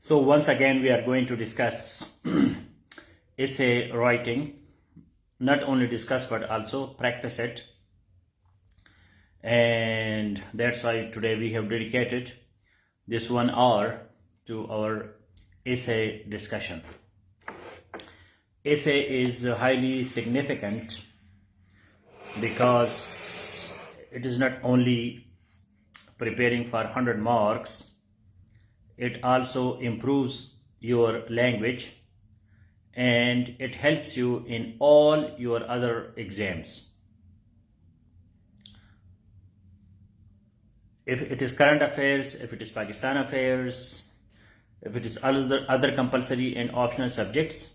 So once again we are going to discuss essay writing. Not only discuss but also practice it. And that's why today we have dedicated this 1 hour to our essay discussion. Essay is highly significant because it is not only preparing for 100 marks, it also improves your language and it helps you in all your other exams. If it is current affairs, if it is Pakistan affairs, if it is other compulsory and optional subjects,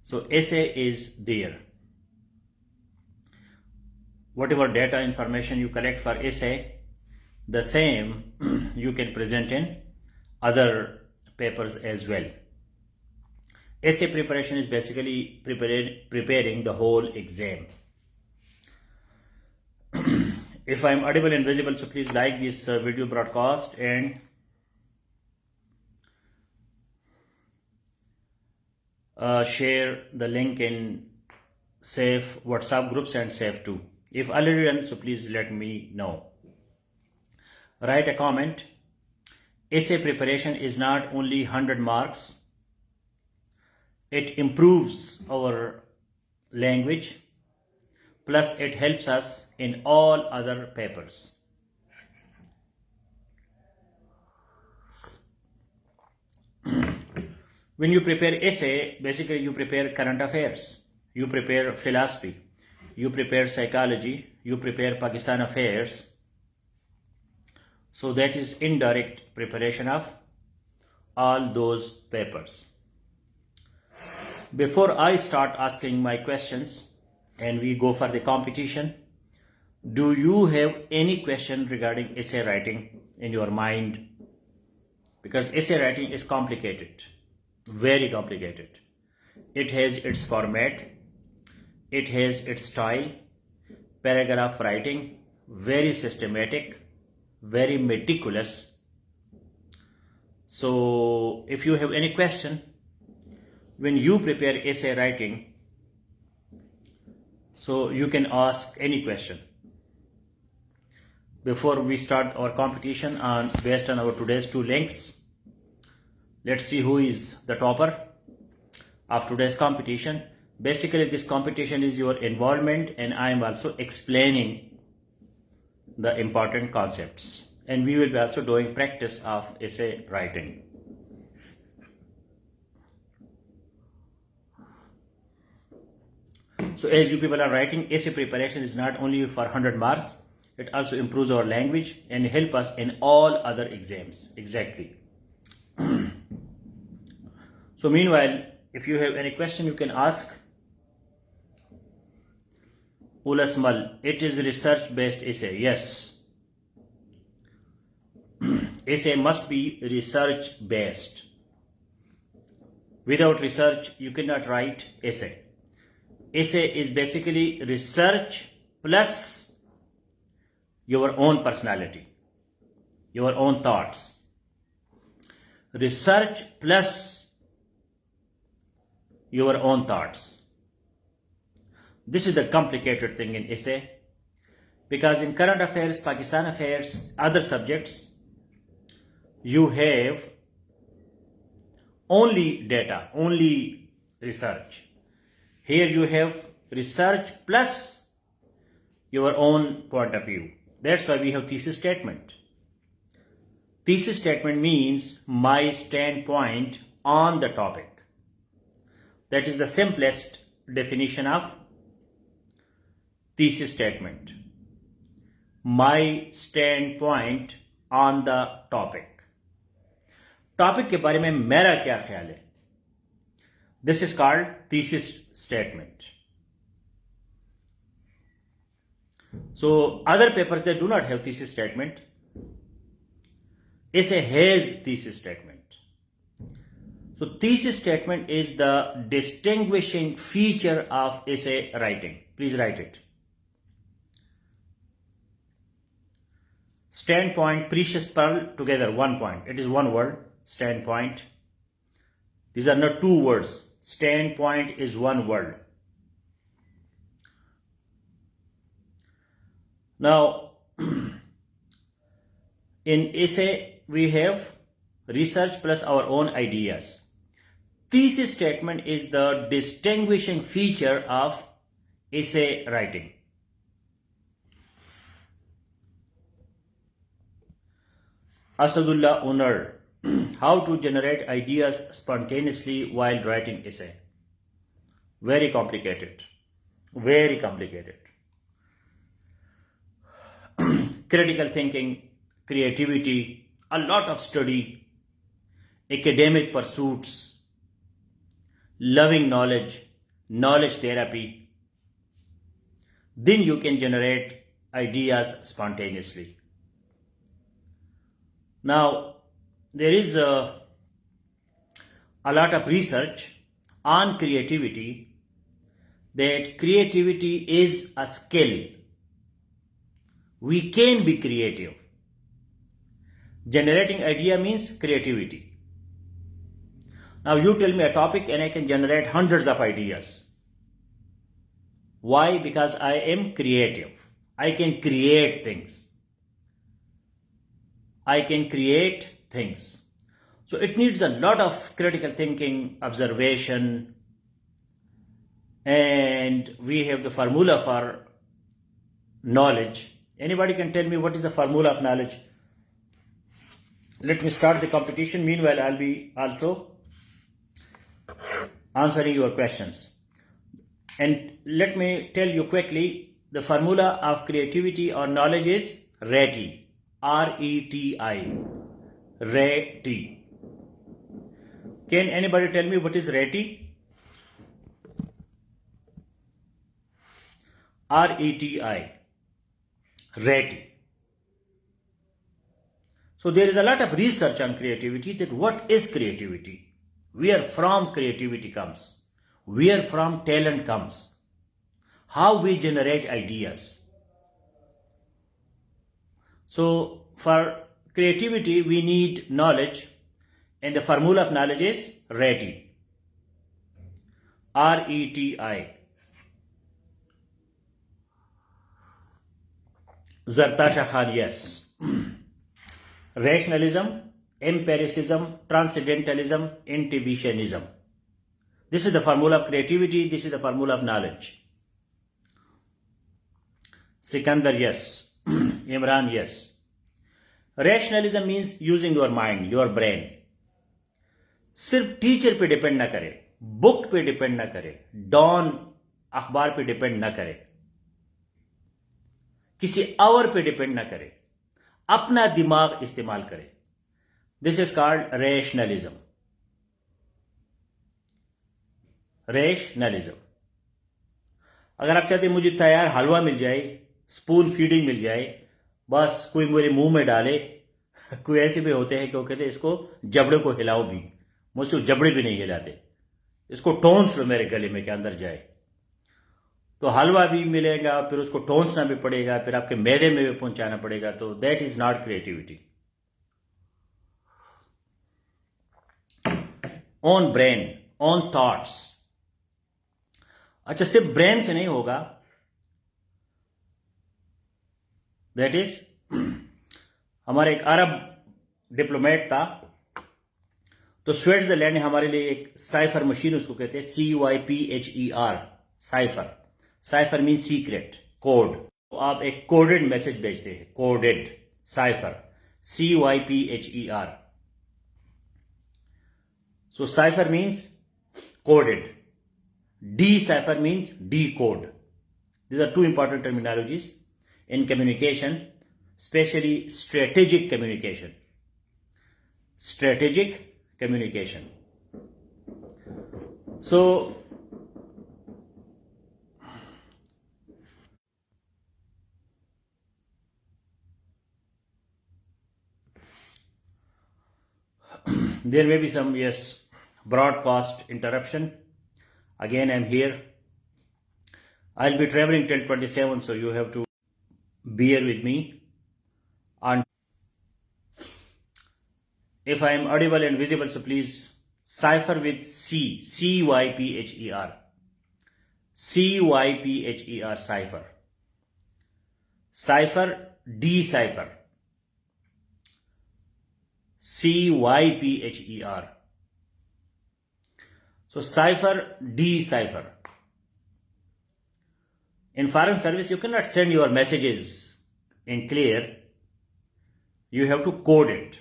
so essay is there. Whatever data information you collect for essay, the same you can present in other papers as well. Essay preparation is basically preparing the whole exam. If I am audible and visible, so please like this video broadcast and share the link in safe WhatsApp groups and safe too. If already done, so please let me know. Write a comment. Essay preparation is not only 100 marks. It improves our language, plus it helps us in all other papers. When you prepare essay, basically you prepare current affairs, you prepare philosophy, you prepare psychology, you prepare Pakistan affairs. So that is indirect preparation of all those papers. Before I start asking my questions and we go for the competition, do you have any question regarding essay writing in your mind? Because essay writing is complicated, very complicated. It has its format, it has its style, paragraph writing, very systematic, very meticulous. So if you have any question, when you prepare essay writing, so you can ask any question. Before we start our competition based on our today's 2 links, let's see who is the topper of today's competition. Basically this competition is your involvement and I am also explaining the important concepts, and we will be also doing practice of essay writing. So as you people are writing, essay preparation is not only for 100 marks, it also improves our language and help us in all other exams. Exactly. So meanwhile, if you have any question, you can ask. Ulasmal, it is research-based essay. Yes. Essay must be research-based. Without research, you cannot write essay. Essay is basically research plus your own personality, your own thoughts. Research plus your own thoughts. This is the complicated thing in essay, because in current affairs, Pakistan affairs, other subjects, you have only data, only research. Here you have research plus your own point of view. That's why we have thesis statement. Thesis statement means my standpoint on the topic. That is the simplest definition of thesis statement. My standpoint on the topic. Topic के बारे में मेरा क्या ख्याल है? This is called thesis statement. So other papers, they do not have thesis statement. Essay has thesis statement. So thesis statement is the distinguishing feature of essay writing. Please write it. Standpoint, precious pearl, together, one point. It is one word. standpoint. These are not two words. Standpoint is one word. Now, in essay, we have research plus our own ideas. Thesis statement is the distinguishing feature of essay writing. Asadullah Unar, how to generate ideas spontaneously while writing essay. Very complicated. Very complicated. Critical thinking, creativity, a lot of study, academic pursuits, loving knowledge, knowledge therapy. Then you can generate ideas spontaneously. Now, there is a lot of research on creativity, that creativity is a skill. We can be creative. Generating idea means creativity. Now you tell me a topic and I can generate hundreds of ideas. Why? Because I am creative. I can create things. I can create things. So it needs a lot of critical thinking, observation, and we have the formula for knowledge. Anybody can tell me what is the formula of knowledge? Let me start the competition. Meanwhile, I'll be also answering your questions. And let me tell you quickly, the formula of creativity or knowledge is RETI. R-E-T-I. RETI. Can anybody tell me what is RETI? R-E-T-I. RETI. So there is a lot of research on creativity, that what is creativity? Where from creativity comes? Where from talent comes? How we generate ideas? So for creativity we need knowledge, and the formula of knowledge is RETI. R-E-T-I. Zartasha Khan, yes. Rationalism, empiricism, transcendentalism, intuitionism. This is the formula of creativity. This is the formula of knowledge. Sikandar, yes. Imran, yes. Rationalism means using your mind, your brain. सिर्फ teacher पे depend ना करे, book पे depend ना करे, don अखबार पे depend ना करे, किसी और पे डिपेंड ना करे, अपना दिमाग इस्तेमाल करे. This is called rationalism. Rationalism. अगर आप चाहते मुझे तैयार हलवा मिल जाए, स्पून फीडिंग मिल जाए, बस कोई मेरे मुंह में डाले. कोई ऐसे भी होते हैं कि वो कहते इसको जबड़े को हिलाओ भी, मुझसे जबड़े भी नहीं हिलाते, इसको टोन्स लो मेरे गले में के अंदर जाए. तो हलवा भी मिलेगा, फिर उसको टोन्सना भी पड़ेगा, फिर आपके मैदे में भी पहुंचाना पड़ेगा. तो that is not creativity. On brain, on thoughts. अच्छा, सिर्फ ब्रेन से नहीं होगा. दैट इज, हमारे एक अरब डिप्लोमेट था, तो स्विट्जरलैंड ने हमारे लिए एक साइफर मशीन, उसको कहते हैं CYPHER, cipher. Cipher mean secret, code. तो आप एक कोडेड मैसेज भेजते हैं, coded cipher, CYPHER. So cipher means coded. Decipher means decode. These are two important terminologies in communication, especially strategic communication. Strategic communication. So, there may be some, yes, broadcast interruption. Again, I'm here. I'll be traveling till 27, so you have to bear with me. And If I am audible and visible, so please cipher with C, C-Y-P-H-E-R. C-Y-P-H-E-R, cipher. Cipher, decipher. C-Y-P-H-E-R. So cipher, decipher. In foreign service, you cannot send your messages in clear. You have to code it.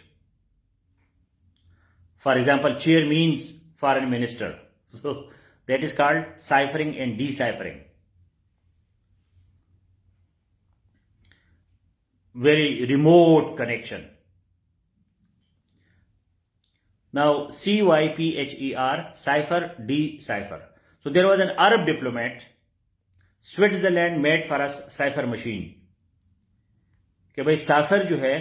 For example, chair means foreign minister. So that is called ciphering and deciphering. Very remote connection. Now, C-Y-P-H-E-R, cipher, decipher. So there was an Arab diplomat. Switzerland made for us cipher machine. कि भाई cipher जो है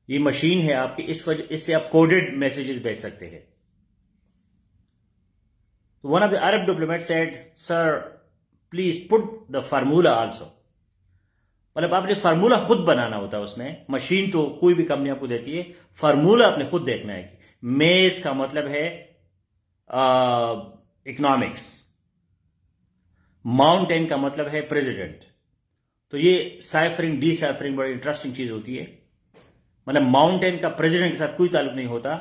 ये machine है आपकी, इस वजह इससे आप कोडेड मैसेजेस भेज सकते हैं. One of the Arab diplomats said, "Sir, please put the formula also." मतलब आपने फार्मूला खुद बनाना होता है उसमें. मशीन तो कोई भी कंपनी आपको देती है, फार्मूला आपने खुद देखना है. मेज का मतलब है इकोनॉमिक्स, माउंटेन का मतलब है प्रेसिडेंट. तो ये साइफरिंग डिसाइफरिंग बड़ी इंटरेस्टिंग चीज होती है. मतलब माउंटेन का प्रेसिडेंट के साथ कोई ताल्लुक नहीं होता.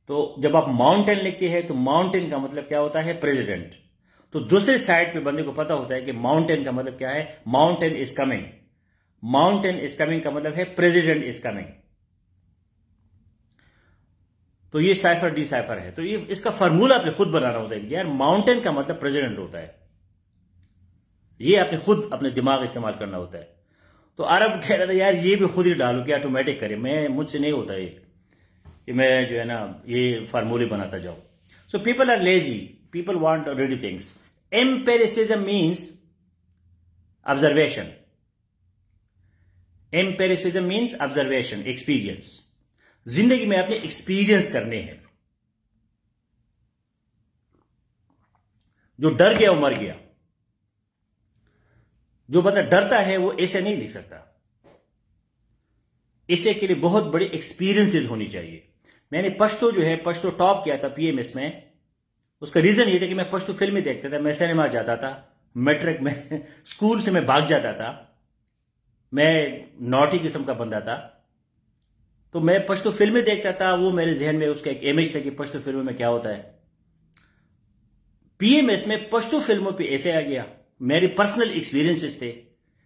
तो जब आप माउंटेन लिखते हैं तो माउंटेन का मतलब क्या होता है, प्रेसिडेंट. तो दूसरे साइड पे बंदे को पता होता है कि माउंटेन का मतलब क्या है, mountain is coming. Mountain is coming का मतलब है प्रेसिडेंट इज कमिंग. तो ये साइफर डिसाइफर है. तो ये इसका फार्मूला आपने खुद बनाना होता है. यार माउंटेन का मतलब प्रेसिडेंट होता है, ये आपने खुद अपने दिमाग इस्तेमाल करना होता है. तो अरब कह रहा था यार ये भी खुद ही डालो कि ऑटोमेटिक करे, मुझसे नहीं होता ये कि मैं जो है ना ये फार्मूले बनाता जाऊं. So people are lazy, people want ready things. Empiricism means observation. Empiricism means observation, experience. जिंदगी में आपने एक्सपीरियंस करने हैं. जो डर गया वो मर गया. जो बंदा डरता है वो ऐसे नहीं लिख सकता. इसे के लिए बहुत बड़ी एक्सपीरियंसेस होनी चाहिए. मैंने पश्तो जो है पश्तो टॉप किया था पीएमएस में. उसका रीजन ये था कि मैं पश्तो फिल्में देखता था, मैं सिनेमा जाता था, मैट्रिक में स्कूल से मैं भाग जाता था, मैं नॉटी किस्म का बंदा था. तो मैं पश्तो फिल्में देखता था, वो मेरे जहन में उसका एक इमेज था कि पश्तो फिल्मों में क्या होता है. पीएमएस में पश्तो फिल्मों पे ऐसे आ गया. मेरे पर्सनल एक्सपीरियंसेस थे,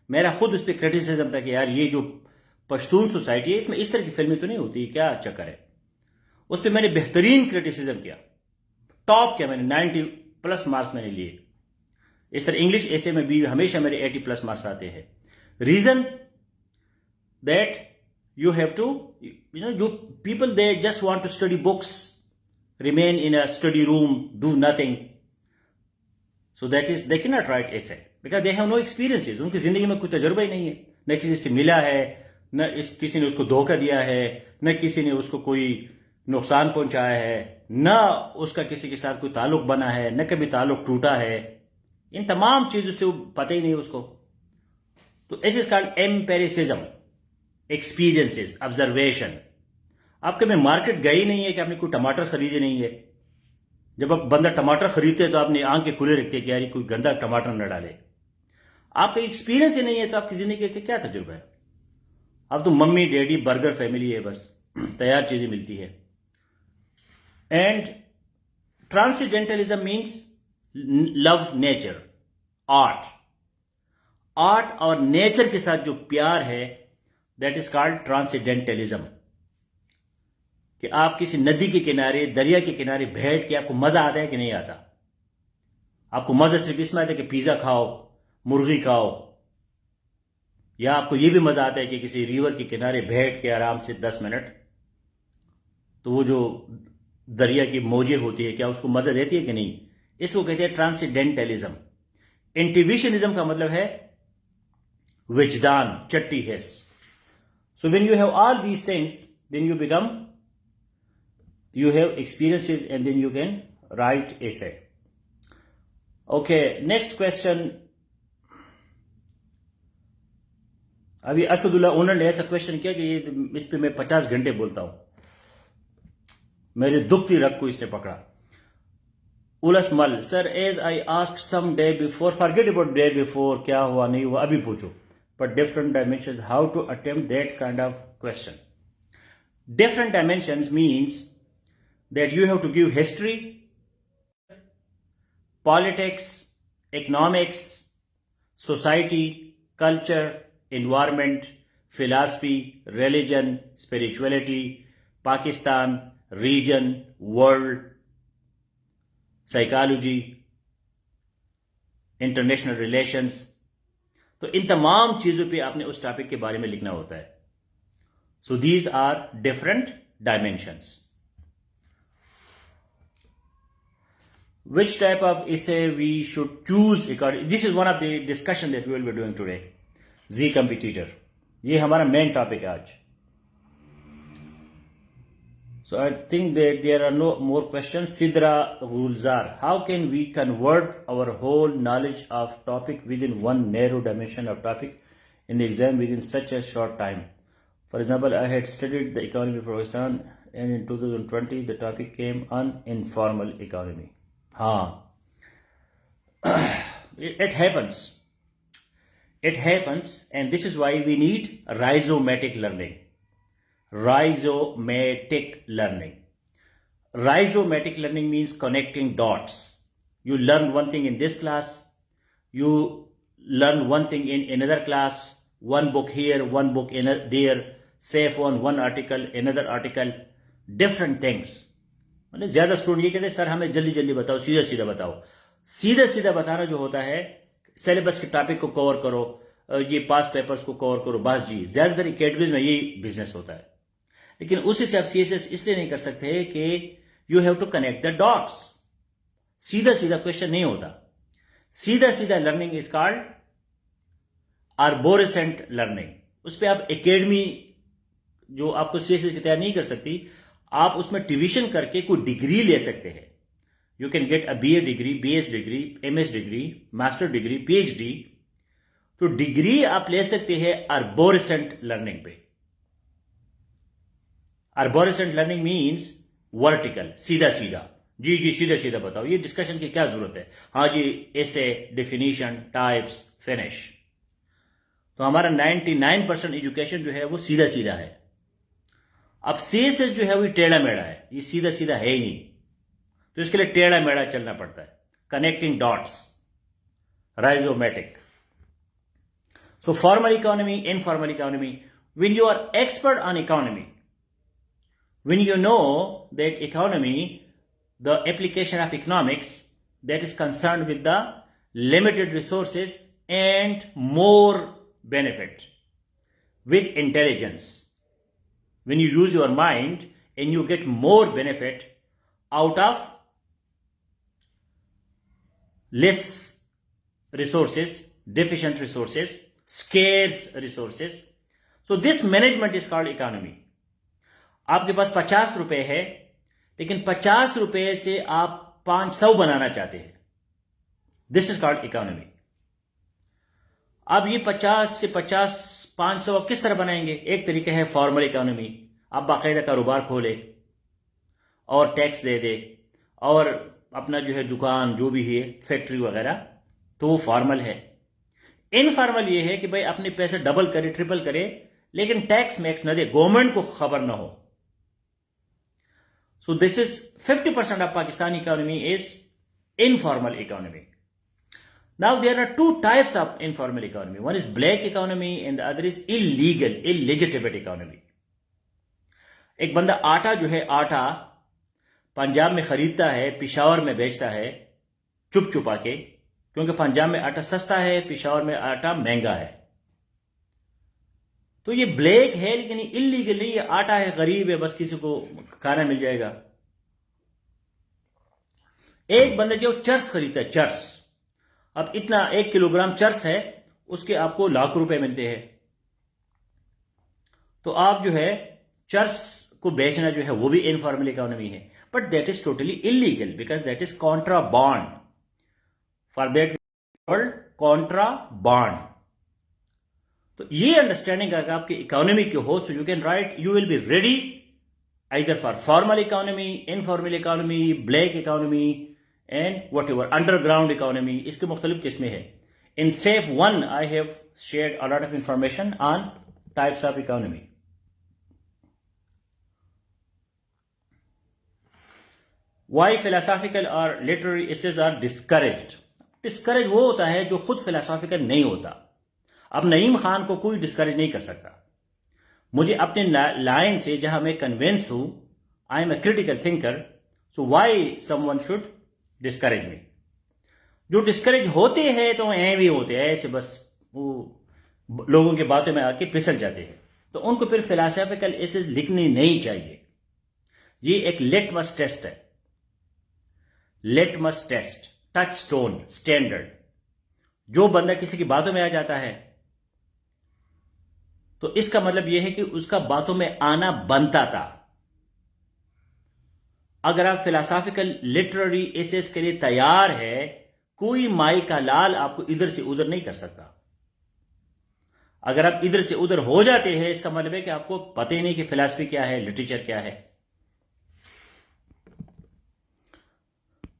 मेरा खुद उस पर क्रिटिसिज्म था कि यार ये जो पश्तून सोसाइटी है इसमें इस तरह की फिल्में तो नहीं होती, क्या चक्कर है. उस पर मैंने बेहतरीन क्रिटिसिज्म किया, टॉप किया मैंने, 90+ मार्क्स मैंने लिए. इस तरह इंग्लिश ऐसे में भी हमेशा मेरे 80+ मार्क्स आते हैं. Reason that you have to जो people they just want to study books, remain in a study room, do nothing. So that is, they cannot write essay because they have no experiences. उनकी जिंदगी में कोई तजुर्बा ही नहीं है, न किसी से मिला है, न किसी ने उसको धोखा दिया है, न किसी ने उसको कोई नुकसान पहुंचाया है, न उसका किसी के साथ कोई ताल्लुक बना है, न कभी ताल्लुक टूटा है. इन तमाम चीजों से वो पता ही नहीं उसको. तो it is called empiricism, experiences, observation. आप कभी मार्केट गए ही नहीं है कि आपने कोई टमाटर खरीदे नहीं है. जब आप बंदा टमाटर खरीदते हैं तो आपने आंखें खुले रखते हैं कि यार कोई गंदा टमाटर न डाले. आपका एक्सपीरियंस ही नहीं है तो आपकी जिंदगी का क्या तजुर्बा है. अब तो मम्मी डैडी बर्गर फैमिली है, बस तैयार चीजें मिलती है. And transcendentalism means love nature, art. Art और नेचर के साथ जो प्यार है दैट इज कॉल्ड ट्रांसेंडेंटलिज्म. कि आप किसी नदी के किनारे, दरिया के किनारे बैठ के आपको मजा आता है कि नहीं आता. आपको मजा सिर्फ इसमें आता है कि पिज्जा खाओ, मुर्गी खाओ, या आपको यह भी मजा आता है कि किसी रिवर के किनारे बैठ के आराम से 10 मिनट, तो वो जो दरिया की मौजें होती है क्या उसको मजा देती है कि नहीं. इसको कहते हैं ट्रांसेंडेंटलिज्म. इंट्यूशनिज्म का मतलब है विजदान, चट्टी हिस. So when you have all these things then you become, you have experiences and then you can write essay. Okay, next question. अभी असदुल्ला ओनर ने ऐसा क्वेश्चन किया कि इस पे मैं 50 घंटे बोलता हूं, मेरे दुखती रग को इसने पकड़ा। उलस मल, sir as I ask some day before, forget about day before, क्या हुआ नहीं हुआ अभी पूछो, but different dimensions, how to attempt that kind of question. Different dimensions means that you have to give history, politics, economics, society, culture, environment, philosophy, religion, spirituality, Pakistan, region, world, psychology, international relations। तो इन तमाम चीजों पे आपने उस topic के बारे में लिखना होता है। So these are different dimensions. Which type of essay we should choose according, this is one of the discussion that we will be doing today। Z competitor, ये हमारा मेन टॉपिक है आज। So I think that there are no more questions। Sidra Gulzar, how can we convert our whole knowledge of topic within one narrow dimension of topic in the exam within such a short time? For example, I had studied the economy of Pakistan and in 2020 the topic came on informal economy। हाँ, it happens, and this is why we need rhizomatic learning। Rhizomatic learning means connecting dots। You learn one thing in this class, you learn one thing in another class, one book here, one book in there, safe one article, another article, different things। मतलब ज्यादा student ये कहते हैं sir हमें जल्दी जल्दी बताओ, सीधा सीधा बताओ। सीधा सीधा बताना जो होता है, सिलेबस के टॉपिक को कवर करो, ये पास पेपर्स को कवर करो, बस जी। ज्यादातर एकेडमीज में यही बिजनेस होता है। लेकिन उस हिसाब से सीएसएस इसलिए नहीं कर सकते कि you have to connect the dots. सीधा सीधा क्वेश्चन नहीं होता। सीधा सीधा learning is called arborescent learning. उस पर आप एकेडमी जो आपको सीएसएस की तैयार नहीं कर सकती, आप उसमें ट्यूशन करके कोई डिग्री ले सकते हैं। You can get a BA degree, BS degree, MS degree, master degree, PhD. तो डिग्री आप ले सकते हैं आर्बोरेसेंट लर्निंग पे। आर्बोरेसेंट लर्निंग मीन्स वर्टिकल, सीधा सीधा। जी जी सीधा सीधा बताओ, ये डिस्कशन की क्या जरूरत है। हाँ जी, एसे, डेफिनेशन, टाइप्स, फिनिश। तो हमारा 99% एजुकेशन जो है वो सीधा सीधा है। अब सीएसएस जो है वो टेढ़ा मेढ़ा है, ये सीधा सीधा है ही नहीं। तो इसके लिए टेढ़ा मेढ़ा चलना पड़ता है। Connecting dots, rhizomatic. So formal economy, informal economy. When you are expert on economy, when you know that economy, the application of economics that is concern with the limited resources and more benefit with intelligence, when you use your mind and you get more benefit out of less resources, deficient resources, scarce resources. So this management is called economy। आपके पास 50 रुपए है, लेकिन 50 रुपए से आप 500 बनाना चाहते हैं। This is called economy. अब ये 50 से 500 आप किस तरह बनाएंगे? एक तरीका है फॉर्मल इकोनॉमी। आप बाकायदा कारोबार खोले और टैक्स दे दे और अपना जो है दुकान जो भी है, फैक्ट्री वगैरह, तो वो फॉर्मल है। इनफॉर्मल ये है कि भाई अपने पैसे डबल करे, ट्रिपल करे, लेकिन टैक्स मैक्स न दे, गवर्नमेंट को खबर ना हो। So this is 50% of Pakistan economy is informal economy। Now there are two types of informal economy. One is black economy and the other is illegal, illegitimate economy। एक बंदा आटा जो है, आटा पंजाब में खरीदता है, पिशावर में बेचता है चुप चुपा के, क्योंकि पंजाब में आटा सस्ता है, पिशावर में आटा महंगा है। तो ये ब्लैक है, लेकिन ये इलीगल नहीं। ये आटा है, गरीब है, बस किसी को खाना मिल जाएगा। एक बंदा जो चर्स खरीदता है, चर्स, अब इतना 1 किलोग्राम चर्स है, उसके आपको लाख रुपए मिलते हैं। तो आप जो है चर्स को बेचना जो है वो भी इनफॉर्मल इकोनॉमी है, but that is totally illegal because that is contraband. For that world contraband. तो ये अंडरस्टैंडिंग अगर आपकी इकोनॉमी की हो, so you can right, you will be ready either for formal economy, informal economy, black economy and whatever underground economy. इसके मुख्तलिफ किस्में हैं. In SAFE 1 I have shared a lot of information on types of economy. Why philosophical or literary essays are discouraged? Discourage वो होता है जो खुद philosophical नहीं होता. अब नईम खान को कोई डिस्करेज नहीं कर सकता. मुझे अपने लाइन से जहां मैं कन्विंस हूं, I am a critical thinker, so why someone should discourage me. जो डिस्करेज होते हैं तो ऐ भी होते हैं, ऐसे बस वो लोगों की बातों में आके फिसल जाते हैं, तो उनको फिर फिलोसॉफिकल एसेज लिखनी नहीं चाहिए. ये एक लिटमस टेस्ट है, litmus test, touchstone standard. जो बंदा किसी की बातों में आ जाता है तो इसका मतलब यह है कि उसका बातों में आना बनता था. अगर आप फिलोसॉफिकल लिटरेरी एसेस के लिए तैयार है, कोई माई का लाल आपको इधर से उधर नहीं कर सकता. अगर आप इधर से उधर हो जाते हैं, इसका मतलब है कि आपको पता ही नहीं कि फिलॉसफी क्या है, लिटरेचर क्या है.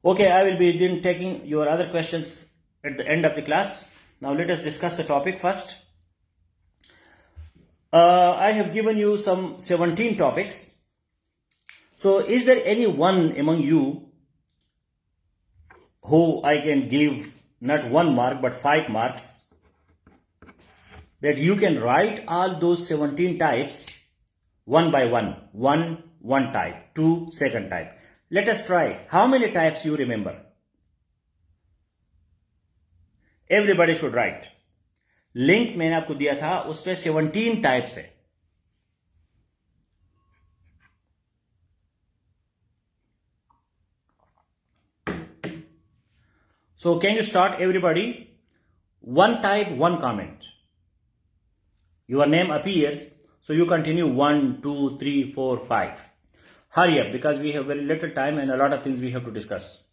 Okay, I will be then taking your other questions at the end of the class. Now let us discuss the topic first. I have given you some 17 topics. So is there any one among you who I can give not 1 mark but 5 marks, that you can write all those 17 types one by one? One type, 2 second type. Let us try. How many types you remember? Everybody should write. Link मैंने आपको दिया था, उस पे 17 types है. So can you start, everybody? 1 type, 1 comment. Your name appears, so you continue 1, 2, 3, 4, 5. Hurry up because we have very little time and a lot of things we have to discuss.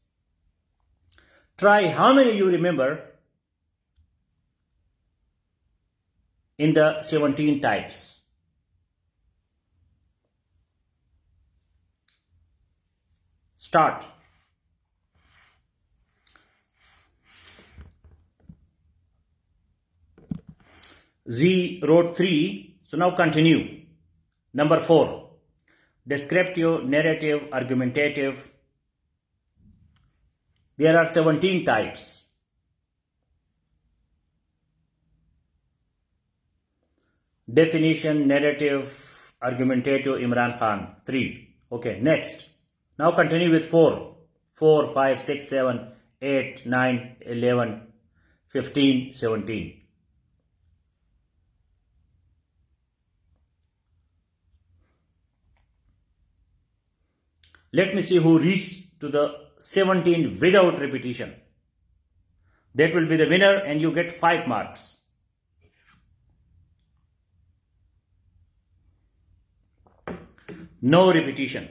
Try. How many you remember in the 17 types? Start. Z wrote 3, so now continue. Number 4, descriptive, narrative, argumentative. There are 17 types. Definition, narrative, argumentative, Imran Khan, 3. Okay, next. Now continue with 4. 4, 5, 6, 7, 8, 9, 11, 15, 17. Let me see who reached to the 17 without repetition. That will be the winner and you get 5 marks. No repetition.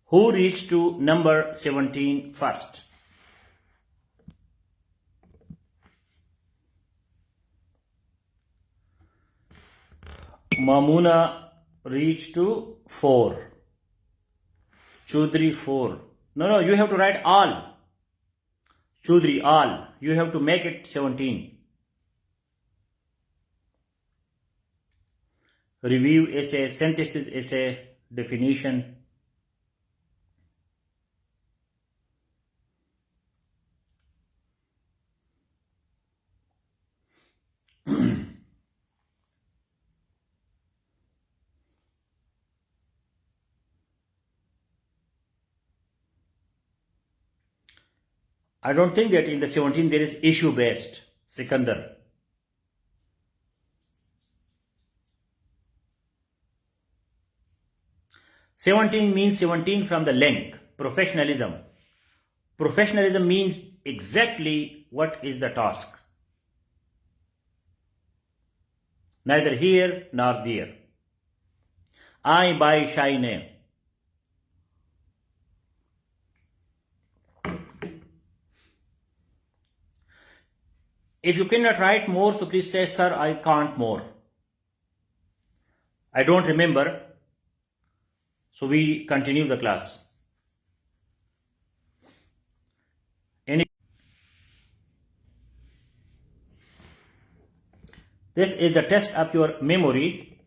Who reached to number 17 first? Mamuna reached to 4. Chaudhary 4. No, you have to write all. Chaudhary, all. You have to make it 17. Review essay, synthesis essay, definition. I don't think that in the 17 there is issue based. Sikandar. "17" means 17 from the length. Professionalism. Professionalism means exactly what is the task. Neither here nor there. I buy Shine. If you cannot write more, so please say, sir, I can't more. I don't remember. So we continue the class. This is the test of your memory.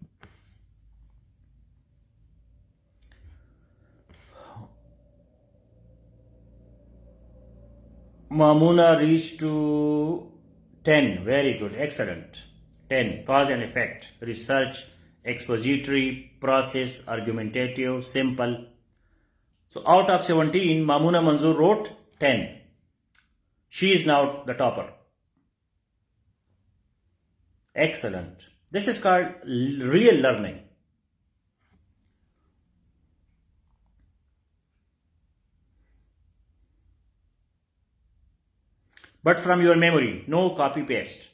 Mamuna reached to 10. Very good. Excellent. 10. Cause and effect. Research. Expository. Process. Argumentative. Simple. So out of 17, Mamuna Manzoor wrote 10. She is now the topper. Excellent. This is called real learning. But from your memory, no copy paste.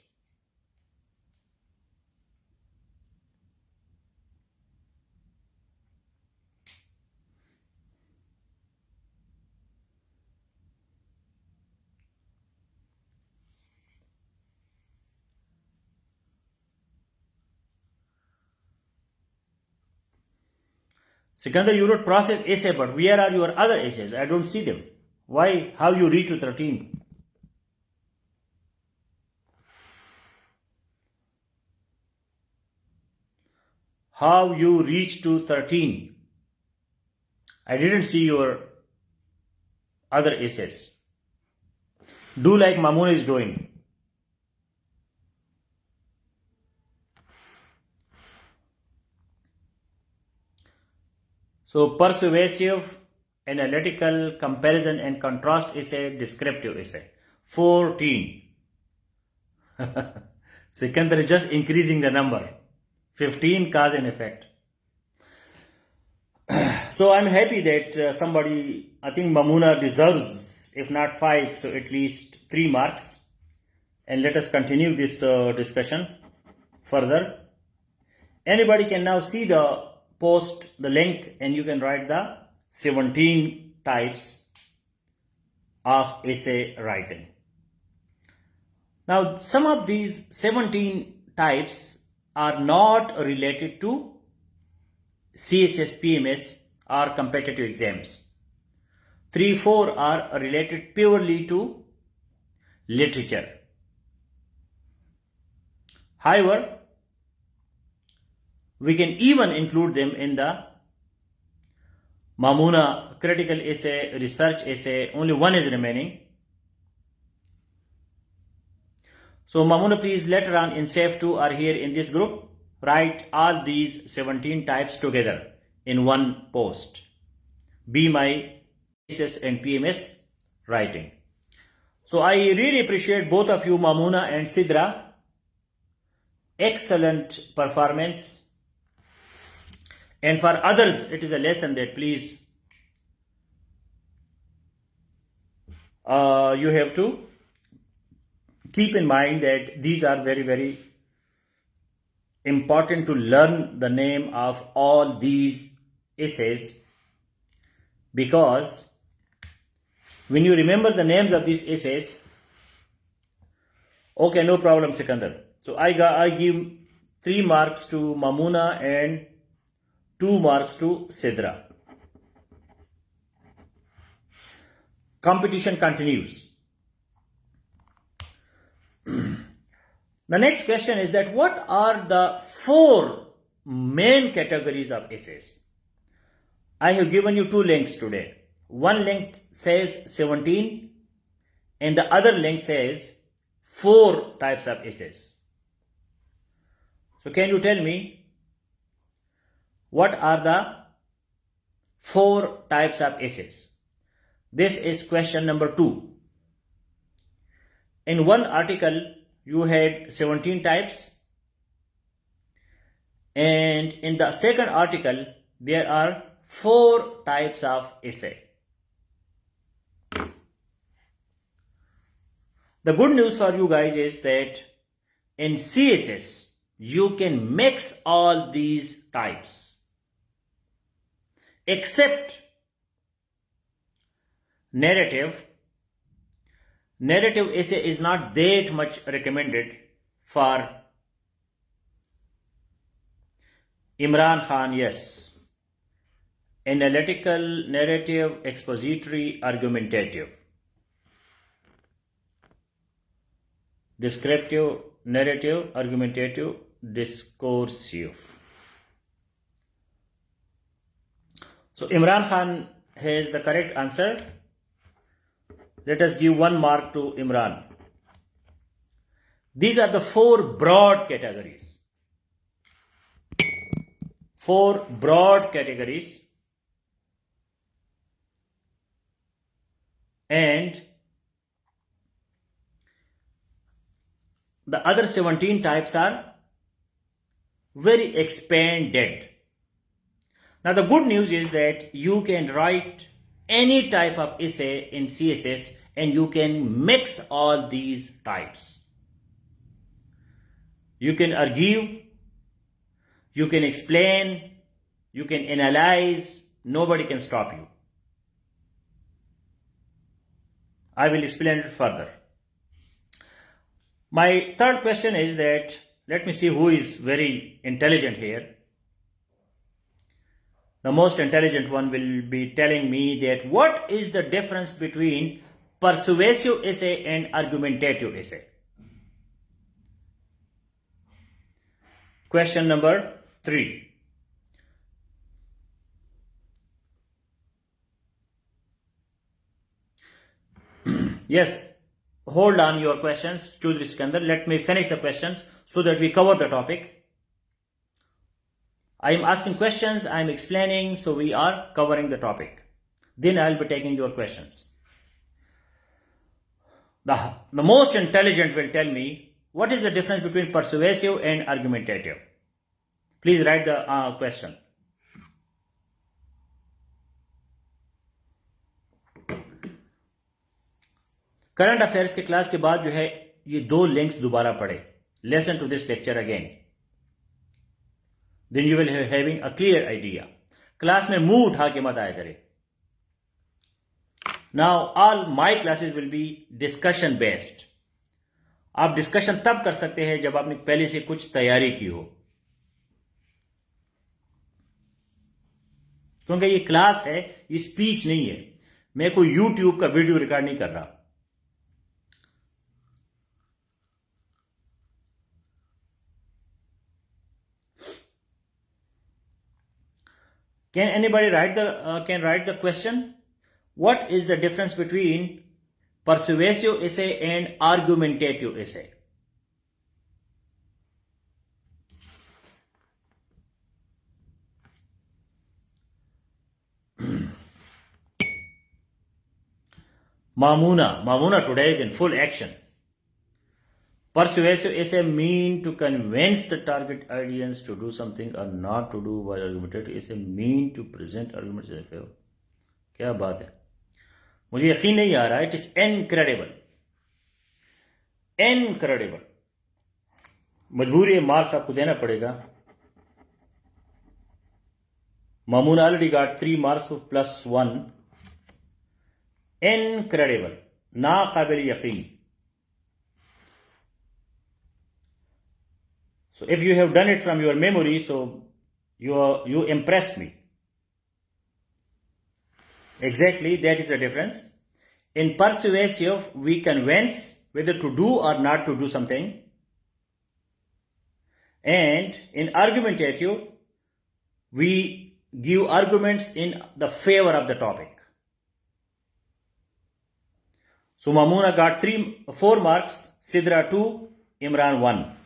Sikandar, you wrote process essay, but where are your other essays? I don't see them. Why? How you reach to 13? How you reach to 13? I didn't see your other essays. Do like Mamuna is doing. So persuasive, analytical, comparison and contrast essay, descriptive essay. 14. Sikandar is just increasing the number. 15, cause and effect. So I'm happy that somebody, I think Mamuna deserves, if not 5, so at least 3 marks. And let us continue this discussion further. Anybody can now see the post, the link, and you can write the 17 types of essay writing. Now, some of these 17 types are not related to CSS, PMS or competitive exams. 3-4 are related purely to literature. However, we can even include them in the Mamuna critical essay, research essay. Only one is remaining. So Mamuna, please later on in SAFE 2 or here in this group, write all these 17 types together in one post. Be my CSS and PMS writing. So I really appreciate both of you, Mamuna and Sidra. Excellent performance. And for others, it is a lesson that please you have to keep in mind that these are very, very important to learn the name of all these essays, because when you remember the names of these essays, okay, no problem, Sikandar. So I give 3 marks to Mamuna and 2 marks to Sidra. Competition continues. The next question is that what are the 4 main categories of essays? I have given you 2 links today. One link says 17 and the other link says 4 types of essays. So can you tell me what are the 4 types of essays? This is question number 2. In one article, you had 17 types, and in the second article, there are 4 types of essay. The good news for you guys is that in CSS, you can mix all these types. except narrative. Narrative essay is not that much recommended for Imran Khan, yes. Analytical, narrative, expository, argumentative. Descriptive, narrative, argumentative, discursive. So Imran Khan has the correct answer. Let us give 1 mark to Imran. These are the 4 broad categories. 4 broad categories. And the other 17 types are very expanded. Now the good news is that you can write any type of essay in CSS and you can mix all these types. You can argue, you can explain, you can analyze, nobody can stop you. I will explain it further. My third question is that, let me see who is very intelligent here. The most intelligent one will be telling me that what is the difference between persuasive essay and argumentative essay. Question number 3. Yes, hold on your questions, Chaudhry Sikandar. Let me finish the questions so that we cover the topic. I am asking questions, I am explaining, so we are covering the topic. Then I will be taking your questions. The most intelligent will tell me what is the difference between persuasive and argumentative. Please write the question. Current affairs के class के बाद जो है ये 2 links दोबारा पढ़े. Listen to this lecture again. Then you will be having a clear idea. Class में मुंह उठा के मत आया करें. Now all my classes will be discussion based. आप डिस्कशन तब कर सकते हैं जब आपने पहले से कुछ तैयारी की हो, क्योंकि ये क्लास है, ये स्पीच नहीं है. मैं कोई YouTube का वीडियो रिकॉर्ड नहीं कर रहा. Can anybody write the question? What is the difference between persuasive essay and argumentative essay? Mamuna today is in full action. Persuasive essay mean to convince the target audience to do something or not to do, while argumentative essay mean to present arguments in favor. क्या बात है, मुझे यकीन नहीं आ रहा है. It is incredible. मजबूरी है, मार्क्स आपको देना पड़ेगा. Mamuna already got 3 marks plus 1. Incredible. नाक़ाबिल यकीन. So if you have done it from your memory, so you impressed me. Exactly, that is the difference. In persuasive, we convince whether to do or not to do something. And in argumentative, we give arguments in the favor of the topic. So Mamuna got 4 marks, Sidra 2, Imran 1.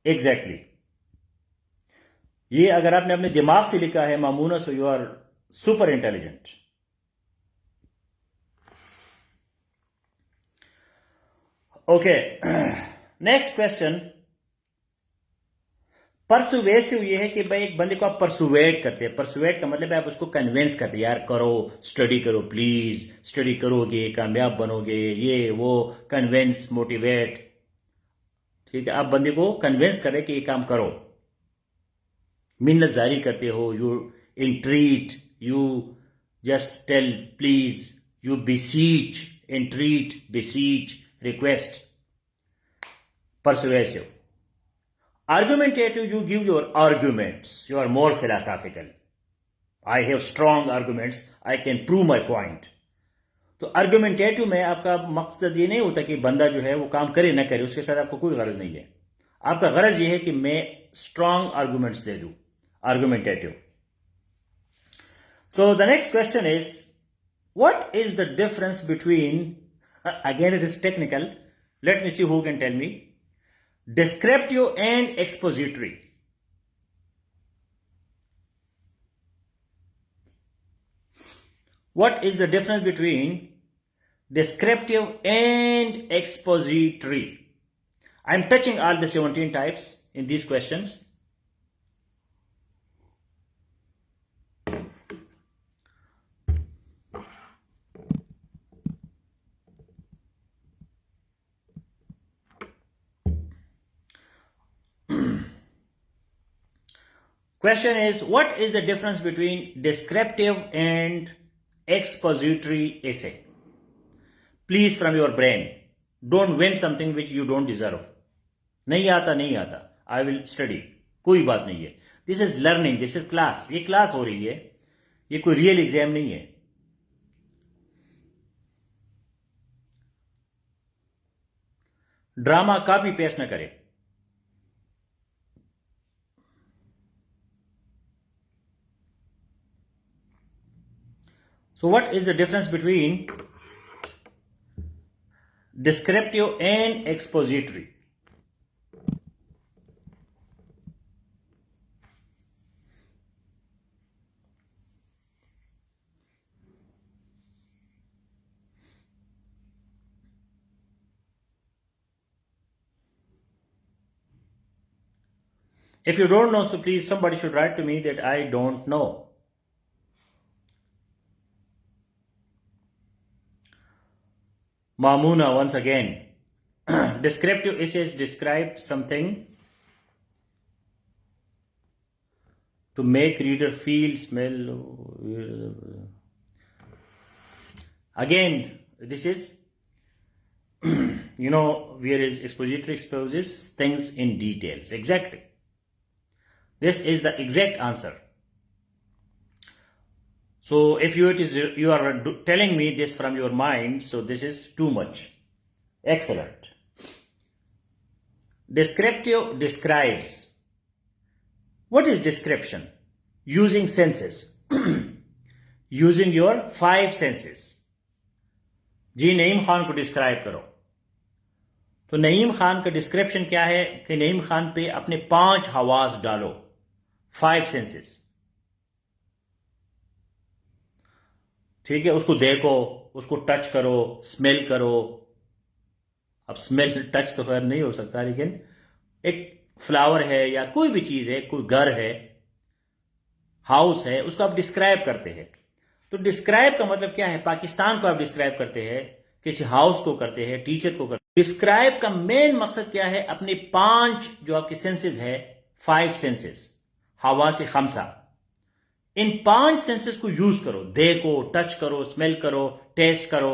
Exactly. ये अगर आपने अपने दिमाग से लिखा है मामूना, so you are super intelligent. Okay. Next question. परसुवेसिव ये है कि भाई एक बंदे को आप परसुवेट करते हैं. परसुवेट का मतलब है आप उसको कन्विंस करते हैं, यार करो, स्टडी करो, प्लीज स्टडी करोगे कामयाब बनोगे, ये वो, कन्विंस, मोटिवेट. ठीक है, आप बंदे को कन्विंस करें कि ये काम करो, मिन्नत जारी करते हो, you entreat, you just tell please, you beseech, entreat, beseech, request. Persuasive. Argumentative, you give your arguments, you are more philosophical. I have strong arguments, I can prove my point. तो आर्गुमेंटेटिव में आपका मकसद ये नहीं होता कि बंदा जो है वो काम करे ना करे, उसके साथ आपको कोई गरज नहीं है. आपका गरज ये है कि मैं स्ट्रॉन्ग आर्गुमेंट्स दे दूं. Argumentative. So the next question is, what is the difference between, again it is technical, let me see who can tell me, descriptive and expository. What is the difference between descriptive and expository? I'm touching all the 17 types in these questions. Question is, what is the difference between descriptive and expository essay? Please, from your brain, don't win something which you don't deserve. नहीं आता, I will study. कोई बात नहीं है. This is learning, this is class. ये class हो रही है, ये कोई real exam नहीं है. ड्रामा कॉपी पेस्ट न करे. So what is the difference between descriptive and expository? If you don't know, so please somebody should write to me that I don't know. Mamuna, once again. Descriptive essays describe something to make reader feel, smell. Again, this is, whereas expository exposes things in details. Exactly. This is the exact answer. So if you are telling me this from your mind, so this is too much. Excellent. Descriptive describes. What is description? Using senses. Using your 5 senses. जी नईम खान को describe करो. तो नईम खान का description क्या है कि नईम खान पे अपने 5 हवास डालो. 5 सेंसेस. ठीक है, उसको देखो, उसको टच करो, स्मेल करो. अब स्मेल टच तो खैर नहीं हो सकता, लेकिन एक फ्लावर है या कोई भी चीज है, कोई घर है, हाउस है, उसको आप डिस्क्राइब करते हैं. तो डिस्क्राइब का मतलब क्या है? पाकिस्तान को आप डिस्क्राइब करते हैं, किसी हाउस को करते हैं, टीचर को करते हैं. डिस्क्राइब का मेन मकसद क्या है? अपने 5 जो आपके सेंसेस है, 5 सेंसेस, हवा से खमसा, इन 5 सेंसेस को यूज करो. देखो, टच करो, स्मेल करो, टेस्ट करो.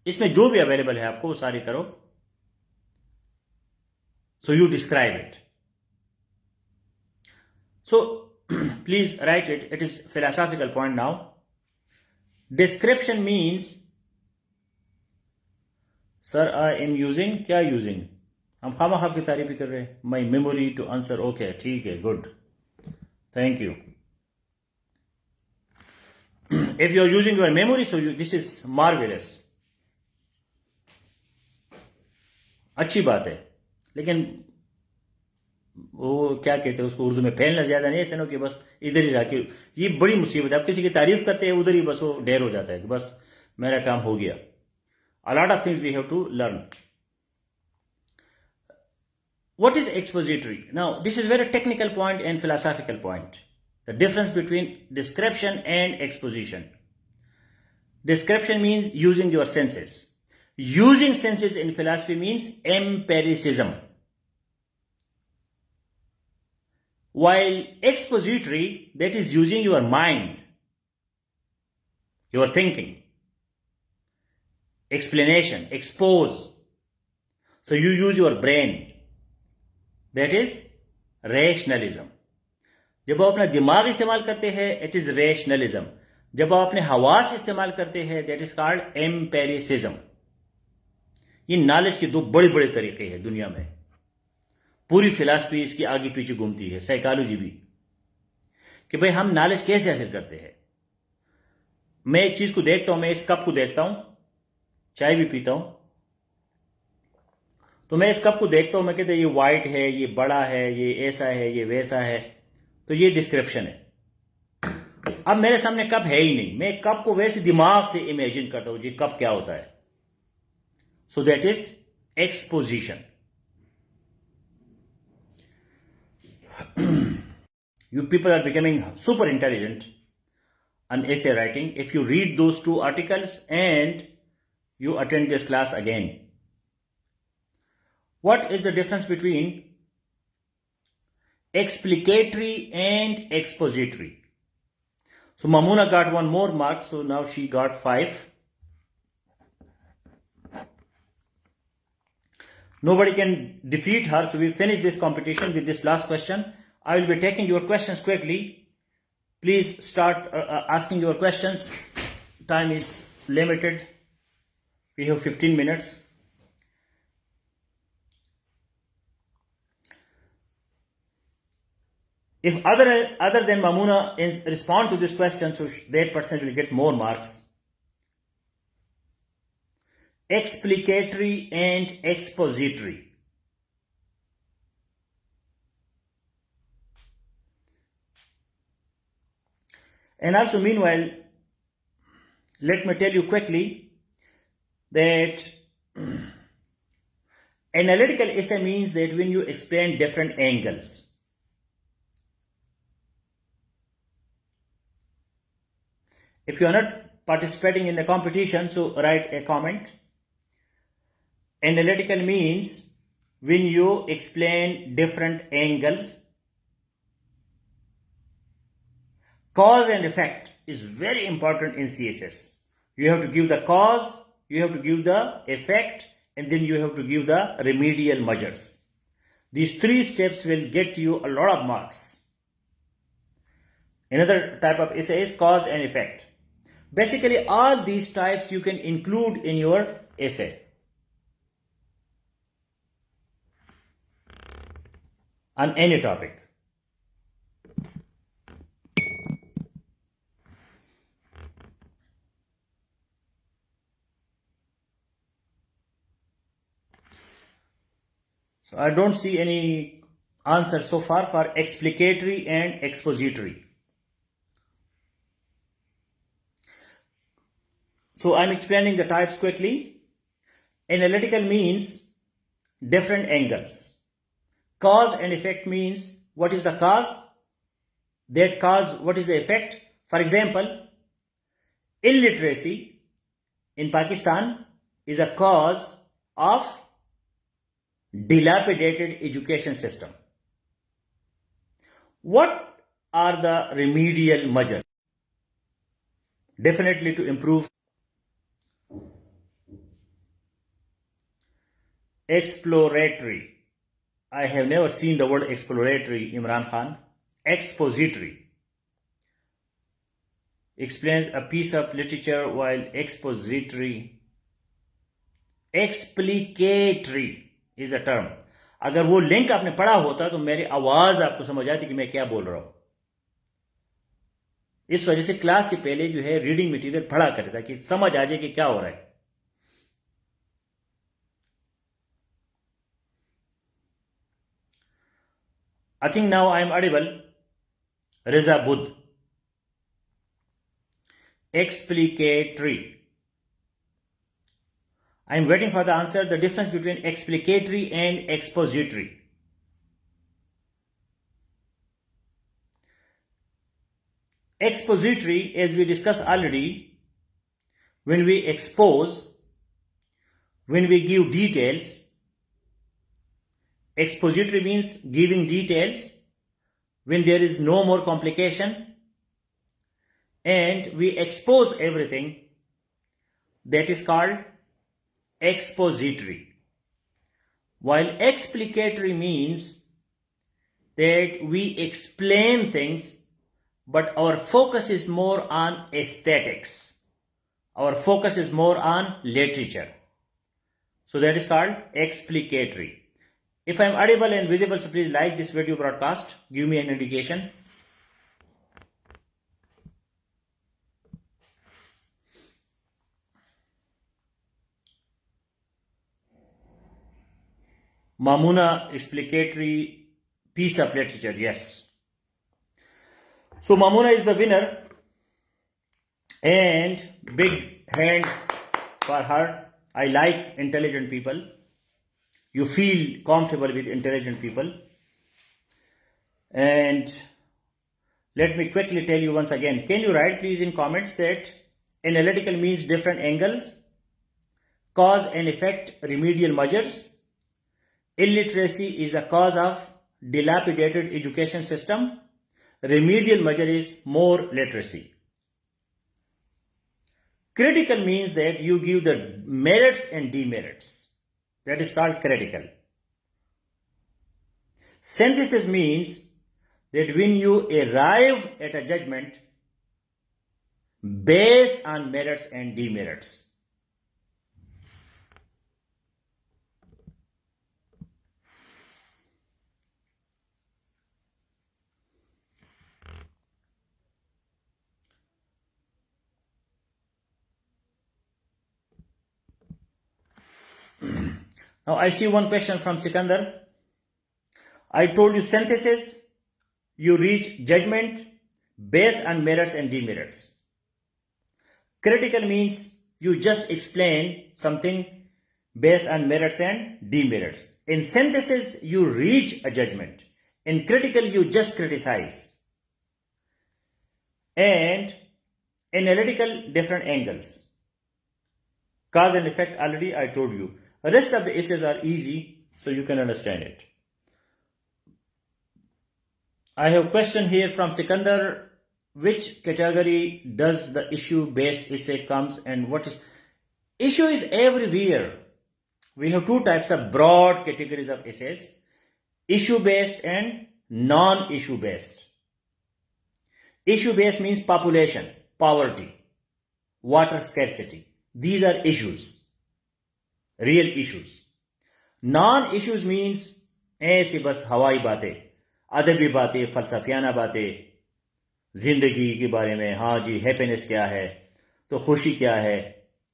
इसमें जो भी अवेलेबल है आपको वो सारे करो. So you describe it. So please write it. It is philosophical point now. Description means, sir I am using, क्या यूजिंग? हम खामखा की तारीफ ही कर रहे हैं. My memory to answer. Okay, ठीक है, good. Thank you. If you are using your memory, so this is marvelous. अच्छी बात है, लेकिन वो क्या कहते हैं उसको उर्दू में, फैलना ज्यादा नहीं, ऐसे ना कि बस इधर ही रखे. ये बड़ी मुसीबत है. आप किसी की तारीफ करते हैं, उधर ही बस वो ढेर हो जाता है कि बस मेरा काम हो गया. A lot of things we have to learn. What is expository? Now, this is very technical point and philosophical point. The difference between description and exposition. Description means using your senses. Using senses in philosophy means empiricism. while expository, that is using your mind, your thinking, explanation, expose. So you use your brain. That is rationalism. जब आप अपना दिमाग इस्तेमाल करते हैं, it is rationalism. जब आप अपने हवास इस्तेमाल करते हैं, that is called empiricism. ये नॉलेज के दो बड़े बड़े तरीके हैं दुनिया में. पूरी फिलॉसफी इसकी आगे पीछे घूमती है, साइकोलॉजी भी, कि भाई हम नॉलेज कैसे हासिल करते हैं. मैं एक चीज को देखता हूं, मैं इस कप को देखता हूं, चाय भी पीता हूं, तो मैं इस कप को देखता हूं, मैं कहता हूं ये वाइट है, ये बड़ा है, ये ऐसा है, ये वैसा है, तो ये डिस्क्रिप्शन है. अब मेरे सामने कप है ही नहीं, मैं कप को वैसे दिमाग से इमेजिन करता हूं, ये कप क्या होता है. So that is exposition. You people are becoming super intelligent on essay writing if you read those 2 articles and you attend this class again. What is the difference between explicatory and expository? So Mamuna got 1 more mark, so now she got 5. Nobody can defeat her, so we finish this competition with this last question. I will be taking your questions quickly. Please start asking your questions. Time is limited. We have 15 minutes. If other than Mamuna respond to this question, so that person will get more marks. Explicatory and expository. And also, meanwhile, let me tell you quickly that analytical essay means that when you explain different angles. If you are not participating in the competition, so write a comment. Analytical means when you explain different angles. Cause and effect is very important in CSS. You have to give the cause, you have to give the effect, and then you have to give the remedial measures. These 3 steps will get you a lot of marks. Another type of essay is cause and effect. Basically, all these types you can include in your essay. On any topic. So I don't see any answer so far for explicatory and expository. So I'm explaining the types quickly. Analytical means different angles. Cause and effect means what is the cause? That cause, what is the effect? For example, illiteracy in Pakistan is a cause of dilapidated education system. What are the remedial measures? Definitely to improve. Exploratory. I have never seen the word exploratory, Imran Khan. Expository. Explains a piece of literature, while expository. Explicatory is the term. अगर वो link आपने पढ़ा होता तो मेरी आवाज आपको समझ आती कि मैं क्या बोल रहा हूं. इस वजह से क्लास से पहले जो है रीडिंग मटेरियल पढ़ा करता कि समझ आ जाए कि क्या हो रहा है. I think now I am audible. Reza Buddh. Explicatory. I am waiting for the answer. The difference between explicatory and expository. Expository, as we discussed already, when we expose, when we give details. Expository means giving details, when there is no more complication and we expose everything, that is called expository. While explicatory means that we explain things, but our focus is more on aesthetics. Our focus is more on literature. So that is called explicatory. If I am audible and visible, so please like this video broadcast. Give me an indication. Mamuna explicatory piece of literature, yes. So Mamuna is the winner, and big hand for her. I like intelligent people. You feel comfortable with intelligent people. And let me quickly tell you once again. Can you write please in comments that analytical means different angles, cause and effect, remedial measures. Illiteracy is the cause of dilapidated education system. Remedial measure is more literacy. Critical means that you give the merits and demerits. That is called critical. Synthesis means that when you arrive at a judgment based on merits and demerits. Now I see one question from Sikandar. I told you synthesis, you reach judgment based on merits and demerits. Critical means you just explain something based on merits and demerits. In synthesis, you reach a judgment. In critical, you just criticize. And analytical, different angles. Cause and effect, already I told you. The rest of the essays are easy, so you can understand it. I have a question here from Sikandar. Which category does the issue-based essay comes, and what is? Issue is everywhere. We have two types of broad categories of essays: issue-based and non-issue-based. Issue-based means population, poverty, water scarcity. These are issues. Real issues. Non-issues means ऐसी बस हवाई बातें, अदबी बातें, फलसफियाना बातें, जिंदगी के बारे में, हाँ जी हैप्पीनेस क्या है, तो खुशी क्या है,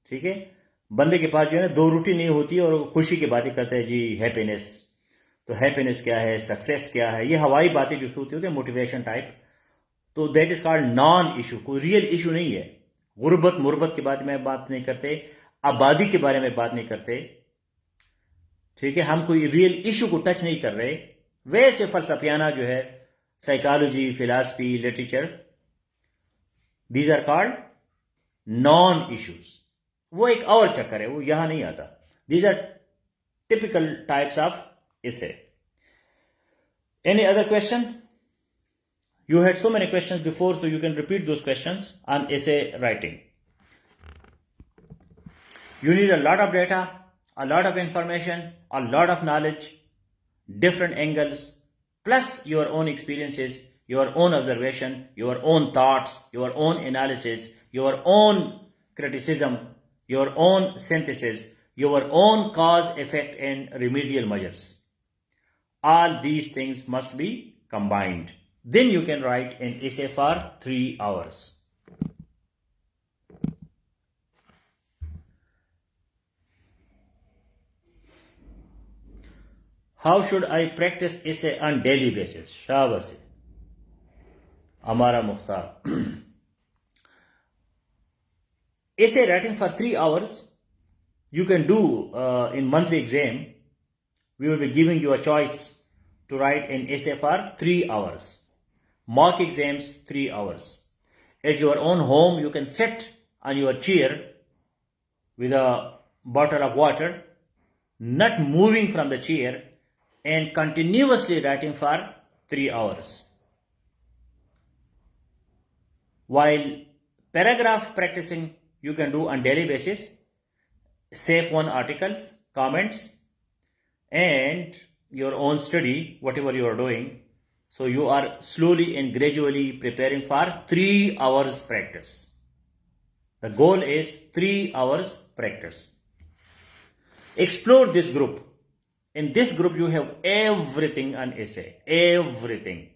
ठीक है। बंदे के पास जो है ना दो रोटी नहीं होती और खुशी की बातें करते हैं जी हैप्पीनेस, तो हैप्पीनेस क्या है, सक्सेस क्या है, ये हवाई बातें जो होती है मोटिवेशन टाइप, तो that is called non issue. कोई रियल इशू नहीं है। गुर्बत मुर्बत के बारे में बात नहीं करते, आबादी के बारे में बात नहीं करते, ठीक है। हम कोई रियल इशू को टच नहीं कर रहे। वैसे फलसफियाना जो है, psychology, philosophy, literature, these are called non issues. वो एक और चक्कर है, वो यहां नहीं आता। These are typical types of essay. Any other question? You had so many questions before, so you can repeat those questions on essay writing. You need a lot of data, a lot of information, a lot of knowledge, different angles, plus your own experiences, your own observation, your own thoughts, your own analysis, your own criticism, your own synthesis, your own cause, effect, and remedial measures. All these things must be combined. Then you can write an essay for 3 hours. How should I practice essay on daily basis? Shabasi. Amara Mukhtar. Essay writing for 3 hours, you can do in monthly exam. We will be giving you a choice to write an essay for 3 hours. Mock exams, 3 hours. At your own home, you can sit on your chair with a bottle of water, not moving from the chair, and continuously writing for 3 hours. while paragraph practicing you can do on daily basis, save one articles, comments, and your own study, whatever you are doing. So you are slowly and gradually preparing for 3 hours practice. The goal is 3 hours practice. Explore this group. In this group you have everything on essay, everything.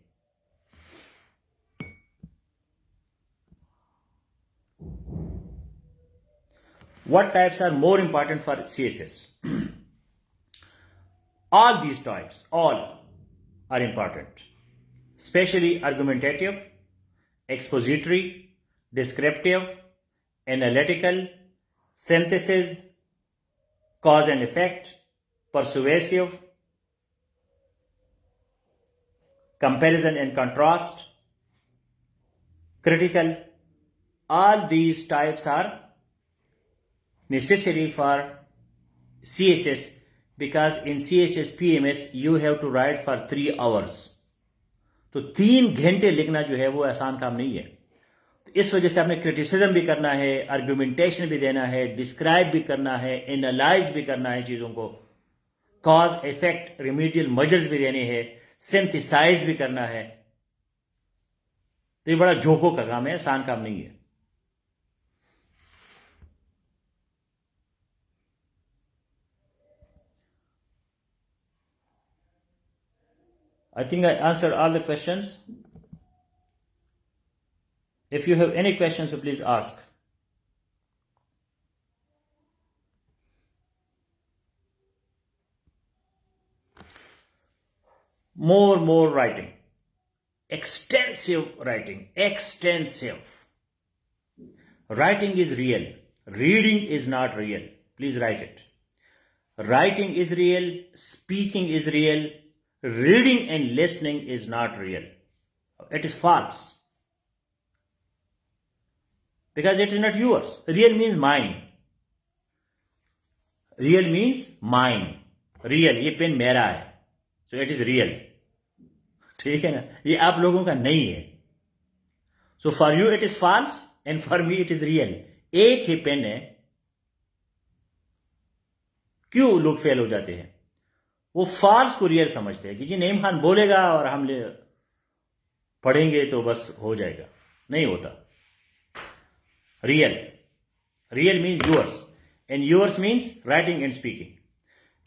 What types are more important for CSS? All these types, all are important, especially argumentative, expository, descriptive, analytical, synthesis, cause and effect, persuasive, comparison and contrast, critical. All these types are necessary for CSS, because in CSS PMS you have to write for 3 hours. तो 3 घंटे लिखना जो है वो आसान काम नहीं है. तो इस वजह से आपने क्रिटिसिज्म भी करना है, आर्गुमेंटेशन भी देना है, डिस्क्राइब भी करना है, एनालाइज भी करना है चीजों को, कॉज इफेक्ट रिमीडियल मेजर्स भी देने हैं, सिंथेसाइज भी करना है. तो ये बड़ा जोखों का काम है, आसान काम नहीं है. I think I answered all the questions. If you have any questions, so please ask. More writing. Extensive writing. Extensive. Writing is real. Reading is not real. Please write it. Writing is real. Speaking is real. Reading and listening is not real. It is false. Because it is not yours. Real means mine. Real means mine. Real, ये pen मेरा है. So it is real. ठीक है ना? ये आप लोगों का नहीं है. So for you it is false and for me it is real. एक ही पेन है. क्यों लोग फेल हो जाते हैं? वो फॉल्स को रियल समझते हैं कि जी नईम खान बोलेगा और हम पढ़ेंगे तो बस हो जाएगा. नहीं होता. Real. Real means yours and yours means writing and speaking.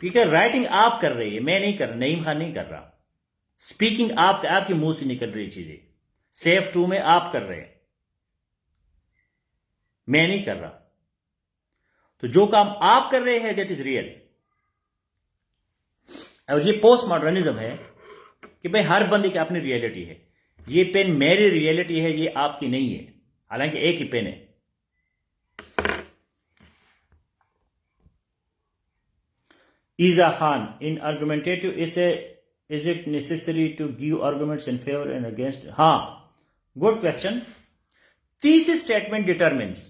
ठीक है, राइटिंग आप कर रहे हैं, मैं नहीं कर रहा, नईम खान नहीं कर रहा. स्पीकिंग आपके मुंह से निकल रही चीजें सेफ टू में आप कर रहे हैं, मैं नहीं कर रहा. तो जो काम आप कर रहे हैं दैट इज रियल. और ये पोस्ट मॉडर्निज्म है कि भाई हर बंदे की अपनी रियलिटी है. ये पेन मेरी रियलिटी है, ये आपकी नहीं है, हालांकि एक ही पेन है. Iza Khan, in argumentative is it necessary to give arguments in favour and against? हाँ, good question. Thesis statement determines.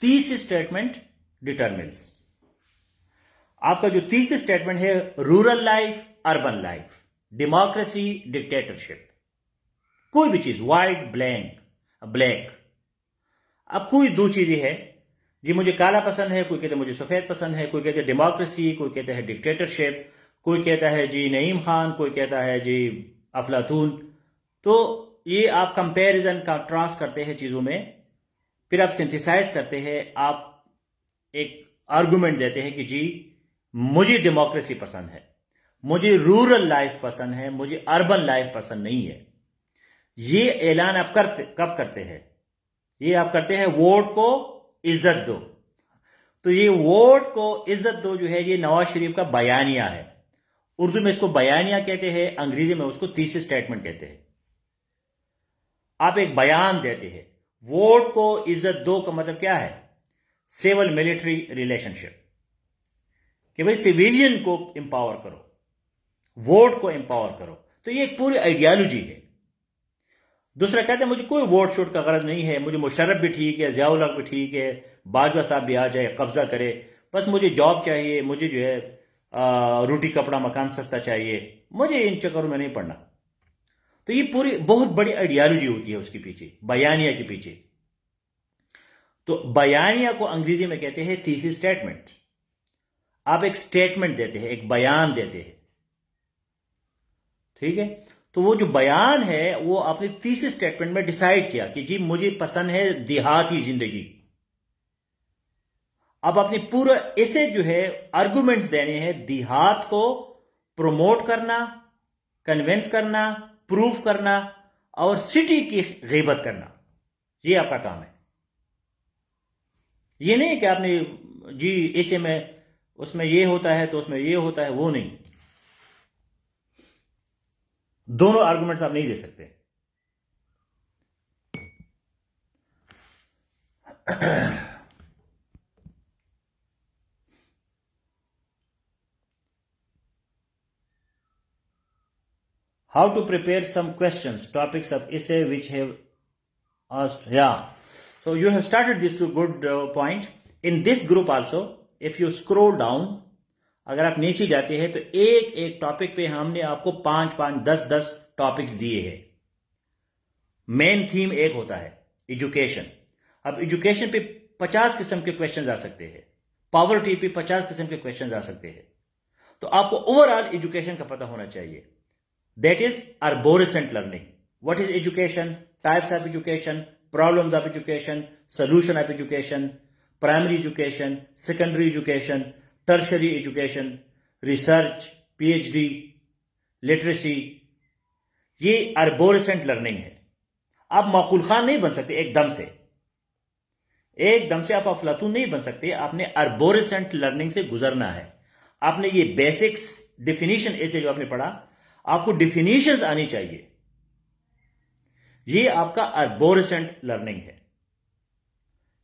Thesis statement determines. आपका जो थीसिस स्टेटमेंट है, rural life, urban life, democracy, dictatorship, कोई भी चीज, व्हाइट, ब्लैक. अब कोई दो चीजें हैं जी, मुझे काला पसंद है, कोई कहता है मुझे सफेद पसंद है, कोई कहता है डेमोक्रेसी, कोई कहता है डिक्टेटरशिप, कोई कहता है जी नईम खान, कोई कहता है जी अफलातून. तो ये आप कंपैरिजन कंट्रास्ट करते हैं चीजों में, फिर आप सिंथेसाइज करते हैं, आप एक आर्गुमेंट देते हैं कि जी मुझे डेमोक्रेसी पसंद है, मुझे रूरल लाइफ पसंद है, मुझे अर्बन लाइफ पसंद नहीं है. ये ऐलान आप कब करते हैं? ये आप करते हैं वोट को इज्जत दो. तो ये वोट को इज्जत दो जो है, ये नवाज शरीफ का बयानिया है. उर्दू में इसको बयानिया कहते हैं, अंग्रेजी में उसको थीसिस स्टेटमेंट कहते हैं. आप एक बयान देते हैं. वोट को इज्जत दो का मतलब क्या है? सिविल मिलिट्री रिलेशनशिप, कि भाई सिविलियन को एम्पावर करो, वोट को एम्पावर करो. तो ये एक पूरी आइडियोलॉजी है. दूसरा कहते हैं मुझे कोई वोट शोट का गरज नहीं है, मुझे मुशर्रफ भी ठीक है, ज़ियाउल हक भी ठीक है, बाजवा साहब भी आ जाए, कब्जा करे, बस मुझे जॉब चाहिए, मुझे जो है रोटी कपड़ा मकान सस्ता चाहिए, मुझे इन चक्करों में नहीं पड़ना. तो ये पूरी बहुत बड़ी आइडियोलॉजी होती है उसके पीछे, बयानिया के पीछे। तो बयानिया को अंग्रेजी में कहते हैं थीसिस स्टेटमेंट। आप एक स्टेटमेंट देते हैं, एक बयान देते हैं, ठीक है। तो वो जो बयान है वो आपने थीसिस स्टेटमेंट में डिसाइड किया कि जी मुझे पसंद है देहाती जिंदगी। अब अपने पूरा ऐसे जो है आर्गुमेंट्स देने हैं, देहात को प्रमोट करना, कन्विंस करना, प्रूफ करना और सिटी की गीबत करना, ये आपका काम है। ये नहीं कि आपने जी ऐसे में उसमें ये होता है तो उसमें ये होता है, वो नहीं। दोनों आर्गुमेंट्स आप नहीं दे सकते। How to prepare some questions, topics of essay which have asked. Yeah. So you have started this good point. In this group also, if you scroll down, अगर आप नीचे जाते हैं तो एक एक टॉपिक पे हमने आपको 5-5, 10-10 टॉपिक्स दिए हैं। मेन थीम एक होता है एजुकेशन। अब एजुकेशन पे 50 किस्म के क्वेश्चंस आ सकते हैं, पॉवर्टी पे 50 किस्म के क्वेश्चंस आ सकते हैं। तो आपको ओवरऑल एजुकेशन का पता होना चाहिए। That is arborescent learning. What is education? Types of education, problems of education, solution of education, primary education, secondary education, tertiary education, research, PhD, literacy. ये arborescent learning है। आप माकुल खान नहीं बन सकते एकदम से, आप अफलातून नहीं बन सकते। आपने arborescent learning से गुजरना है। आपने ये बेसिक्स डिफिनीशन ऐसे जो आपने पढ़ा, आपको डिफिनीशंस आनी चाहिए। ये आपका arborescent लर्निंग है।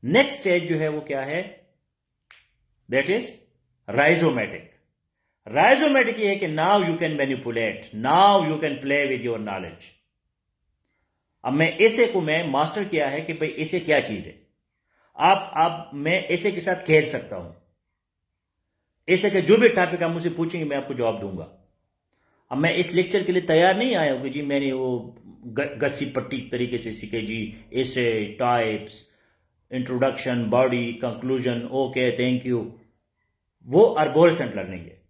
नेक्स्ट स्टेज जो है वो क्या है? That is राइजोमेटिक। राइजोमेटिक ये है कि now you can manipulate, now you can play with your knowledge. अब मैं ऐसे को मैं मास्टर किया है कि भाई ऐसे क्या चीज है। आप मैं ऐसे के साथ खेल सकता हूं। ऐसे के जो भी टॉपिक आप मुझसे पूछेंगे मैं आपको जवाब दूंगा। अब मैं इस लेक्चर के लिए तैयार नहीं आया हूं कि जी मैंने वो गस्सी पट्टी तरीके से सीखे जी, ऐसे types, introduction, body, conclusion, okay thank you. वो arborescent लर्निंग है।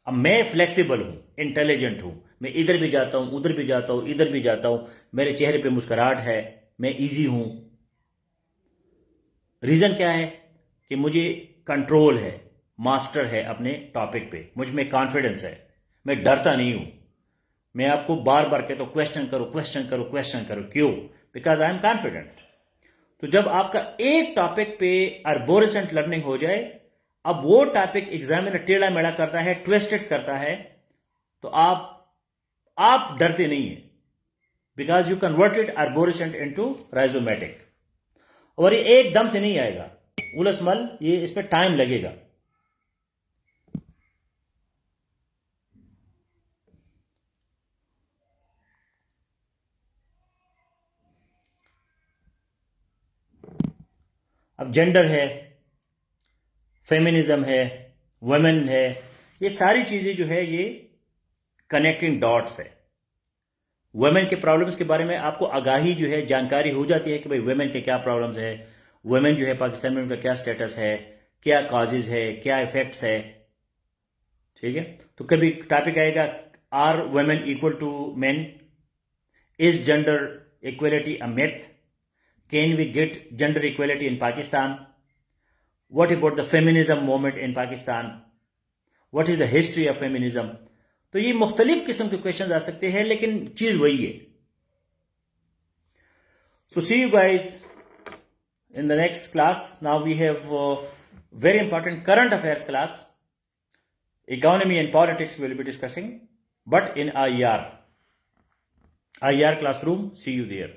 अब मैं फ्लेक्सिबल हूं, इंटेलिजेंट हूं, मैं इधर भी जाता हूं, उधर भी जाता हूं, इधर भी जाता हूं, मेरे चेहरे पे मुस्कुराहट है, मैं इजी हूं। रीजन क्या है? कि मुझे कंट्रोल है, मास्टर है अपने टॉपिक पे, मुझ में कॉन्फिडेंस है, मैं डरता नहीं हूं। मैं आपको बार बार कहता हूं क्वेश्चन करो, क्वेश्चन करो, क्वेश्चन करो। क्यों? Because I am confident. तो जब आपका एक टॉपिक पे arborescent लर्निंग हो जाए, अब वो टॉपिक एग्जामिनर टेढ़ा मेढ़ा करता है, ट्विस्टेड करता है, तो आप डरते नहीं है, because you converted arborescent into rhizomatic. और ये एकदम से नहीं आएगा उलसमल, ये इस पर टाइम लगेगा। अब जेंडर है, फेमिनिज्म है, वुमेन है, ये सारी चीजें जो है ये कनेक्टिंग डॉट्स है। वुमेन के प्रॉब्लम्स के बारे में आपको आगाही जो है, जानकारी हो जाती है कि भाई वुमेन के क्या प्रॉब्लम्स है, वुमेन जो है पाकिस्तान में उनका क्या स्टेटस है, क्या कॉजेज है, क्या इफेक्ट्स है। ठीक है। तो कभी टॉपिक आएगा are women equal to men, is gender equality a myth, can we get gender equality in Pakistan, what about the feminism movement in Pakistan, what is the history of feminism. तो ये मुख्तलिफ किस्म के क्वेश्चन आ सकते हैं, लेकिन चीज वही है। So see you guys in the next class. Now we have very important current affairs class. Economy and politics we will be discussing, but in IR classroom. See you there.